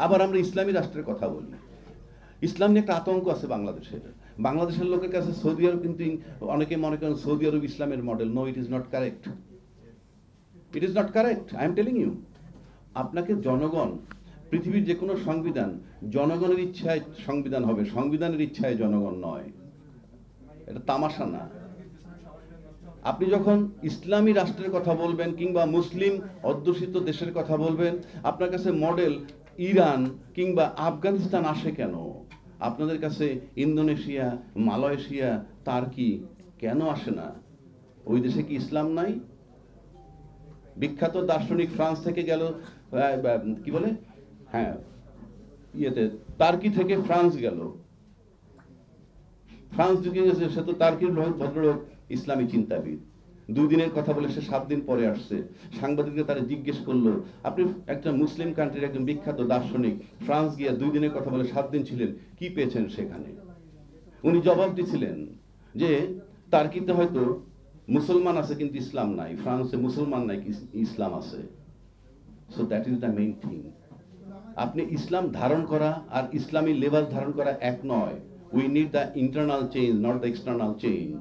আবার আমরা ইসলামী রাষ্ট্রের কথা বলি। ইসলাম নিয়ে একটা আতঙ্ক আছে বাংলাদেশের। বাংলাদেশের লোকের কাছে সৌদি আরব কিন্তু অনেকে মনে করেন সৌদি আরব ইসলামের model. No, it is not correct. It is not correct, I am telling you. আপনাকে জনগণ, পৃথিবীর যে কোনো সংবিধান জনগণের ইচ্ছায় সংবিধান হবে, সংবিধানের ইচ্ছায় জনগণ নয়। এটা তামাশা না। আপনি যখন ইসলামী রাষ্ট্রের কথা বলবেন কিংবা মুসলিম অধ্যুষিত দেশের কথা বলবেন, আপনার কাছে মডেল ইরান কিংবা আফগানিস্তান আসে কেন? আপনাদের কাছে ইন্দোনেশিয়া, মালয়েশিয়া, তার্কি কেন আসে না? ওই দেশে কি ইসলাম নাই? বিখ্যাত দার্শনিক ফ্রান্স থেকে গেল, কি বলে, হ্যাঁ, ইয়েতে তার্কি থেকে ফ্রান্স গেল। ফ্রান্স ঢুকে গেছে, সে তো তার্কির ভদ্রলোক, ইসলামী চিন্তাবিদ। 2 দিনের কথা বলে সে 7 দিন পরে আসছে। সাংবাদিকরা তারা জিজ্ঞেস করলো, আপনি একটা মুসলিম কান্ট্রির একজন বিখ্যাত দার্শনিক, ফ্রান্স গিয়ে 2 দিনের কথা বলে 7 দিন ছিলেন, কি পেয়েছেন সেখানে? উনি জবাব দিছিলেন যে তার্কিতে হয়তো মুসলমান আছে কিন্তু ইসলাম নাই, ফ্রান্সে মুসলমান নাই, ইসলাম আছে। So that is the main thing. আপনি ইসলাম ধারণ করা আর ইসলামী লেবাস ধারণ করা এক নয়। We need the internal change, not the external change.